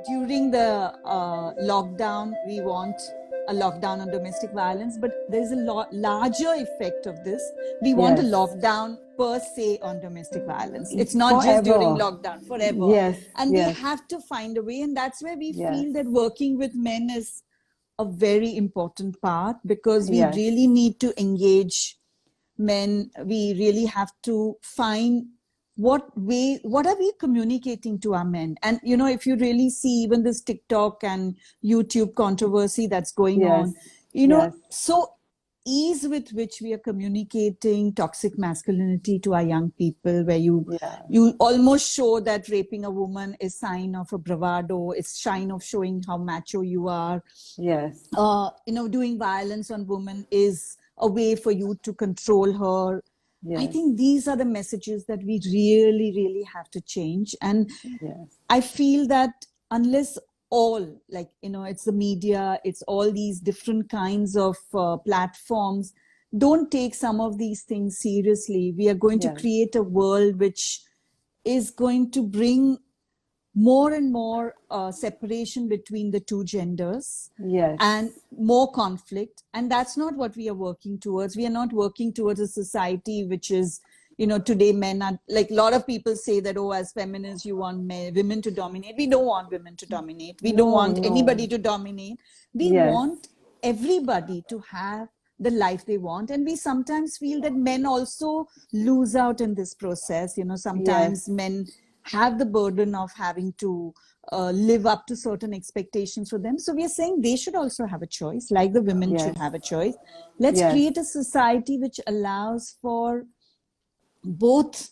during the lockdown, we want a lockdown on domestic violence, but there's a larger effect of this. We want a Yes. lockdown per se on domestic violence. It's not just Forever. during lockdown, forever. Yes. And we Yes. have to find a way. And that's where we Yes. feel that working with men is a very important part, because we Yes. really need to engage men. We really have to find what are we communicating to our men. And if you really see even this TikTok and YouTube controversy that's going Yes. on, Yes. so ease with which we are communicating toxic masculinity to our young people, where you almost show that raping a woman is sign of a bravado, it's sign of showing how macho you are. Yes. Doing violence on women is a way for you to control her. Yes. I think these are the messages that we really, really have to change. And I feel that unless it's the media, it's all these different kinds of platforms, don't take some of these things seriously, we are going to create a world which is going to bring more and more separation between the two genders, and more conflict. And that's not what we are working towards. We are not working towards a society which is, today men are, like a lot of people say that, oh, as feminists, you want women to dominate. We don't want women to dominate. We don't want anybody to dominate. We want everybody to have the life they want. And we sometimes feel that men also lose out in this process. Sometimes men have the burden of having to live up to certain expectations for them. So we are saying they should also have a choice, like the women should have a choice. Let's create a society which allows for both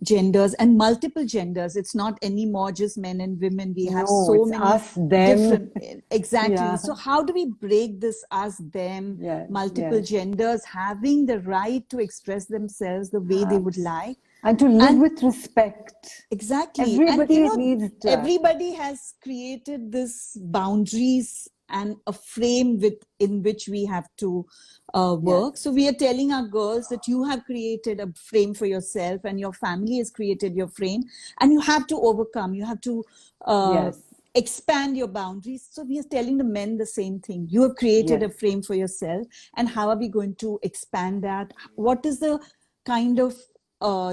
genders and multiple genders. It's not anymore just men and women. We have so many us, them. different. Exactly. So how do we break this us, them, multiple genders having the right to express themselves the way they would like? And to live with respect. Exactly. Everybody needs that. Everybody has created this boundaries and a frame in which we have to work. So we are telling our girls that you have created a frame for yourself, and your family has created your frame, and you have to overcome. You have to expand your boundaries. So we are telling the men the same thing. You have created a frame for yourself, and how are we going to expand that? What is the kind of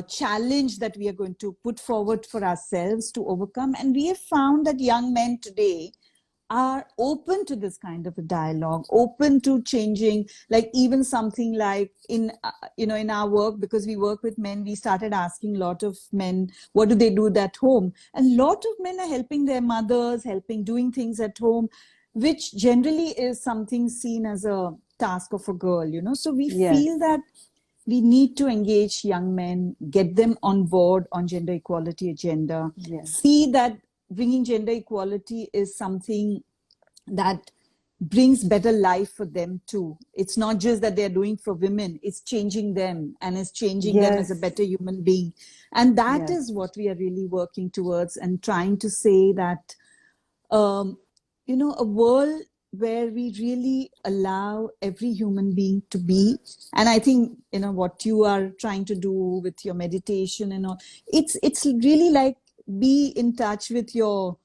challenge that we are going to put forward for ourselves to overcome? And we have found that young men today are open to this kind of a dialogue, open to changing. Like even something like in our work, because we work with men, we started asking a lot of men, what do they do at home? And a lot of men are helping their mothers, doing things at home, which generally is something seen as a task of a girl, So we feel that we need to engage young men, get them on board on gender equality agenda, see that bringing gender equality is something that brings better life for them too. It's not just that they're doing for women, it's changing them, and it's changing them as a better human being. And that is what we are really working towards, and trying to say that, a world where we really allow every human being to be. And I think, what you are trying to do with your meditation and all, it's really like be in touch with your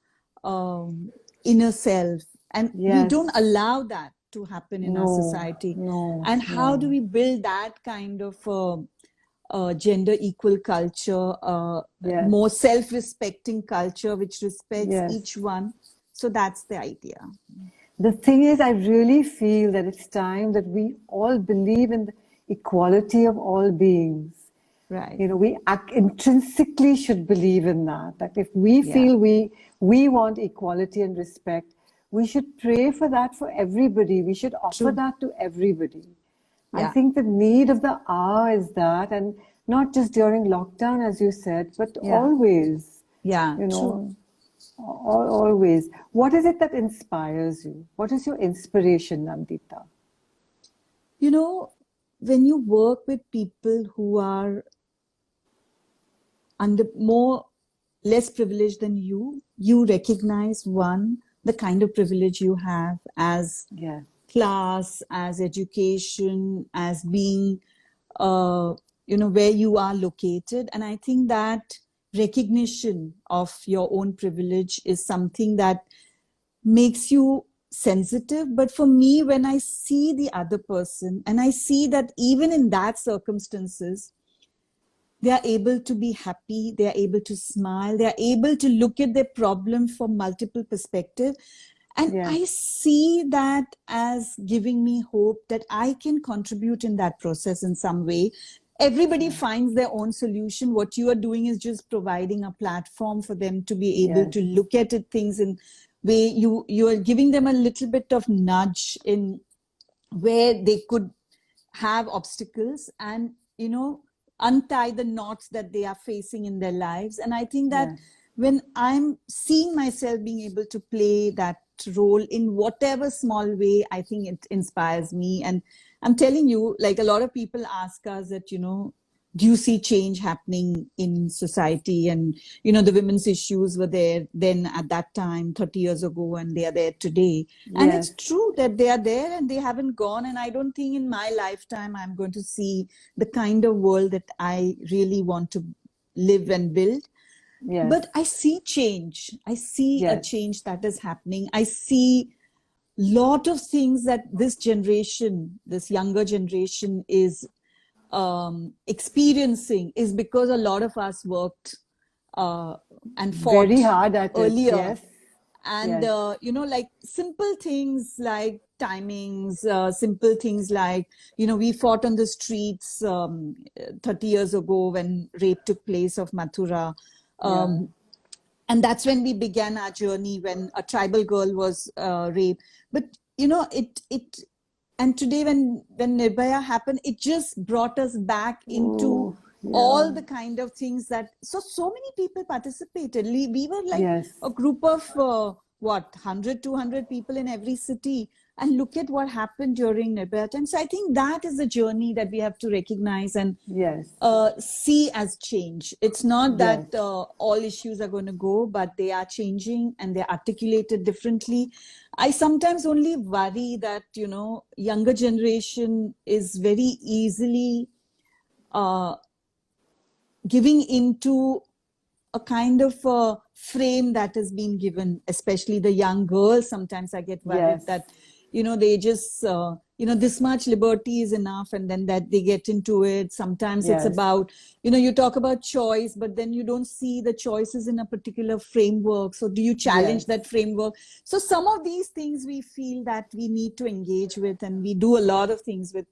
inner self. And we don't allow that to happen in our society. And how do we build that kind of gender equal culture, more self-respecting culture, which respects each one? So that's the idea. The thing is, I really feel that it's time that we all believe in the equality of all beings. Right. We intrinsically should believe in that. That if we feel we want equality and respect, we should pray for that for everybody. We should offer that to everybody. I think the need of the hour is that, and not just during lockdown, as you said, but always. True. Always. What is it that inspires you? What is your inspiration, Nandita? When you work with people who are less privileged than you recognize, one, the kind of privilege you have as class, as education, as being, where you are located. And I think that recognition of your own privilege is something that makes you sensitive. But for me, when I see the other person and I see that even in that circumstances, they are able to be happy, they are able to smile, they are able to look at their problem from multiple perspectives. And Yes. I see that as giving me hope that I can contribute in that process in some way. Everybody finds their own solution. What you are doing is just providing a platform for them to be able Yes. to look at it, things in way you are giving them a little bit of nudge in where they could have obstacles and, you know, untie the knots that they are facing in their lives. And I think that Yes. when I'm seeing myself being able to play that role in whatever small way, I think it inspires me. And I'm telling you, like a lot of people ask us that, you know, do you see change happening in society? And, you know, the women's issues were there then at that time, 30 years ago, and they are there today. And it's Yes. true that they are there and they haven't gone. And I don't think in my lifetime I'm going to see the kind of world that I really want to live and build. Yes. But I see change. I see a Yes. change that is happening. I see lot of things that this generation, this younger generation is experiencing is because a lot of us worked and fought Very hard at it. earlier. Yes. And, Yes. you know, like simple things like timings, simple things like, you know, we fought on the streets 30 years ago when rape took place of Mathura. Yeah. And that's when we began our journey when a tribal girl was raped. But, you know, and today when Nirbhaya happened, it just brought us back into Oh, yeah. all the kind of things that, so many people participated. We were like Yes. a group of, 100, 200 people in every city. And look at what happened during Nirbhaya time. So I think that is a journey that we have to recognize and Yes. see as change. It's not that Yes. all issues are going to go, but they are changing and they're articulated differently. I sometimes only worry that, you know, younger generation is very easily giving into a kind of a frame that has been given, especially the young girls. Sometimes I get worried Yes. that, you know, they just, you know, this much liberty is enough, and then that they get into it. Sometimes it's Yes. about, you know, you talk about choice, but then you don't see the choices in a particular framework. So do you challenge Yes. that framework? So some of these things we feel that we need to engage with, and we do a lot of things with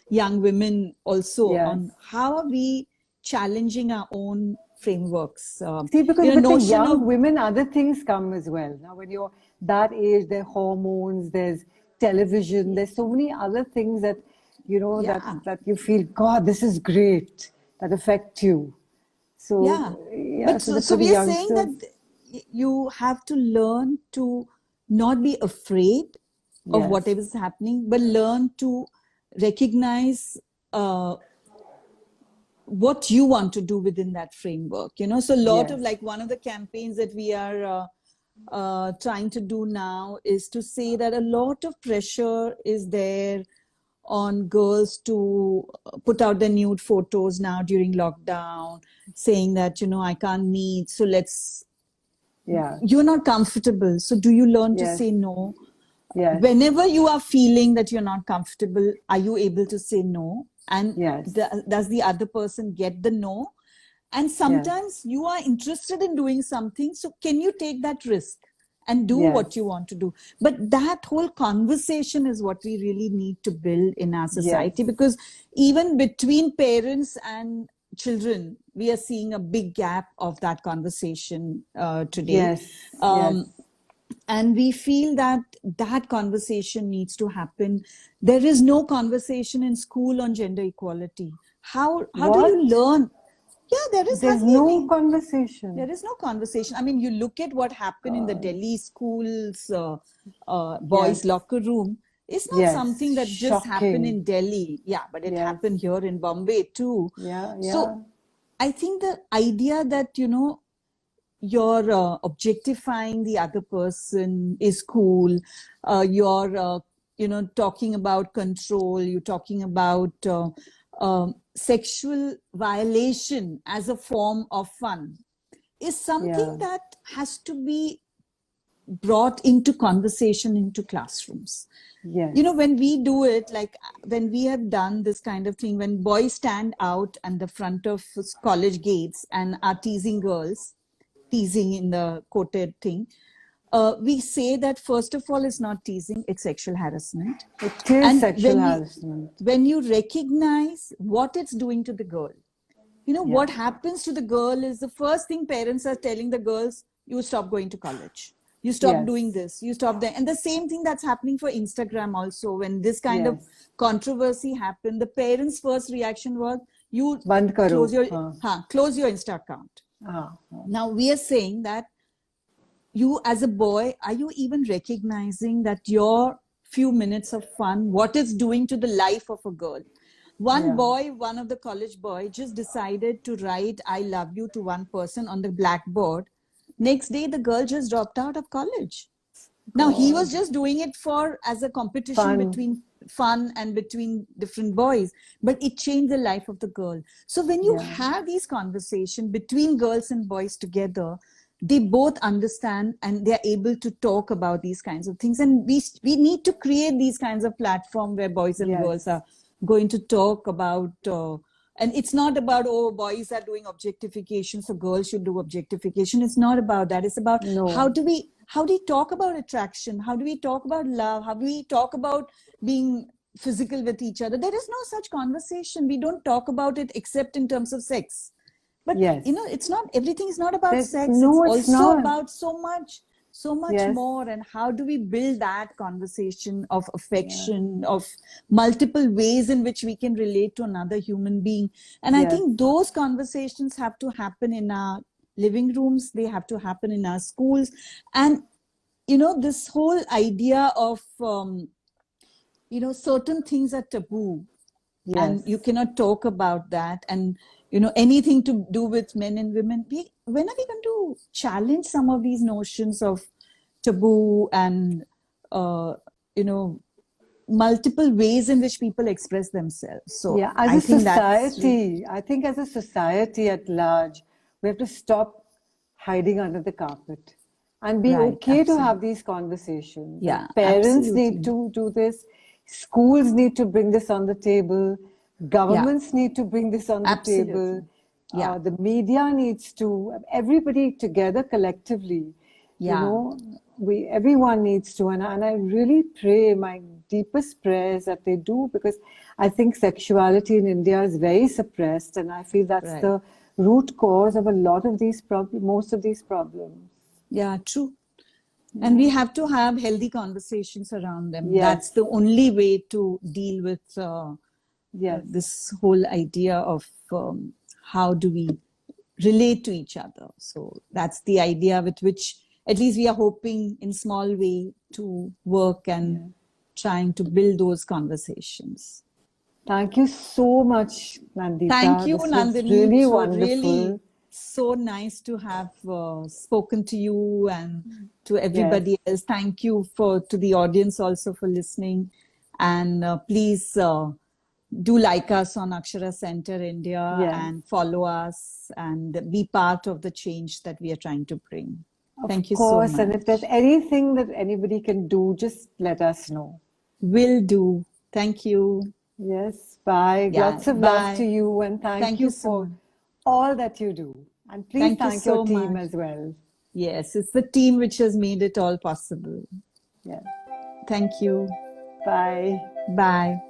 young women also Yes. on how are we challenging our own frameworks. See, because You know, with the notion young of women, other things come as well. Now, when you're that age, there are hormones, there's television, there's so many other things that, you know, yeah, that you feel, God, this is great, that affect you. yeah. So, yeah, But so so, for so the we are saying youngsters, that you have to learn to not be afraid of yes, whatever is happening, but learn to recognize what you want to do within that framework. You know, so a lot of yes, like one of the campaigns that we are trying to do now is to say that a lot of pressure is there on girls to put out their nude photos now during lockdown, saying that, you know, I can't meet, so let's, yeah, you're not comfortable, so do you learn to yes, say no? yes, Whenever you are feeling that you're not comfortable, are you able to say no? And yes, does the other person get the no? And yes, sometimes you are interested in doing something, so can you take that risk and do what yes, you want to do? But that whole conversation is what we really need to build in our yes, society, because even between parents and children, we are seeing a big gap of that conversation today. yes, yes, Um, and we feel that that conversation needs to happen. There is no conversation in school on gender equality. How do you what? learn? Yeah, there is There's hardly no any. conversation. There is no conversation. I mean, you look at what happened in the God, Delhi schools, yes, boys' locker room. It's not yes, something that just happened shocking, in Delhi. Yeah, but it yes, happened here in Bombay too. yeah, yeah, So I think the idea that, you know, you're objectifying the other person is cool. You're, you know, talking about control. You're talking about sexual violation as a form of fun. is something Yeah. that has to be brought into conversation into classrooms. Yes. You know, when we do it, like when we have done this kind of thing, when boys stand out at the front of college gates and are teasing girls, teasing in the quoted thing, we say that first of all, it's not teasing, it's sexual harassment. It is And sexual harassment. when you recognize what it's doing to the girl, you know, Yeah. what happens to the girl is the first thing parents are telling the girls, you stop going to college. You stop Yes. doing this. You stop there. And the same thing that's happening for Instagram also. When this kind of Yes. controversy happened, the parents' first reaction was, you Band karo. close your Insta account. Now we are saying that you as a boy, are you even recognizing that your few minutes of fun, what it's doing to the life of a girl? One boy, one of the college boy, just decided to write I love you to one person on the blackboard. Next day, the girl just dropped out of college. Now, he was just doing it for as a competition Fun. between fun and between different boys, but it changed the life of the girl. So when you have these conversations between girls and boys together, they both understand and they're able to talk about these kinds of things. And we need to create these kinds of platform where boys and girls are going to talk about and it's not about, oh, boys are doing objectification, so girls should do objectification. It's not about that. It's about how do we talk about attraction? How do we talk about love? How do we talk about being physical with each other? There is no such conversation. We don't talk about it except in terms of sex. But you know, it's not, everything is not about sex. No, it's also not. about so much more. And how do we build that conversation of affection, of multiple ways in which we can relate to another human being? And I think those conversations have to happen in our living rooms. They have to happen in our schools. And, you know, this whole idea of, you know, certain things are taboo. And you cannot talk about that. And, you know, anything to do with men and women. When are we going to challenge some of these notions of taboo and, you know, multiple ways in which people express themselves? So as a society, I think as a society at large, we have to stop hiding under the carpet and be okay to have these conversations. Like parents need to do this. Schools need to bring this on the table. Governments need to bring this on the table. The media needs to, everybody together collectively, you know, everyone needs to. And I really pray, my deepest prayers that they do, because I think sexuality in India is very suppressed. And I feel that's the root cause of a lot of these problems, most of these problems. Yeah, true. And we have to have healthy conversations around them. That's the only way to deal with this whole idea of how do we relate to each other. So that's the idea with which at least we are hoping in small way to work and trying to build those conversations. Thank you so much, Nandita. Thank you, this Nandini. Really so wonderful. Really so nice to have spoken to you and to everybody else. Thank you to the audience also for listening. And please do like us on Akshara Center India and follow us and be part of the change that we are trying to bring. Thank you so much. And if there's anything that anybody can do, just let us know. Will do. Thank you. Yes, bye. Lots of love to you, and thank you for all that you do. And please thank your team as well. Yes, it's the team which has made it all possible. Yeah. Thank you. Bye. Bye.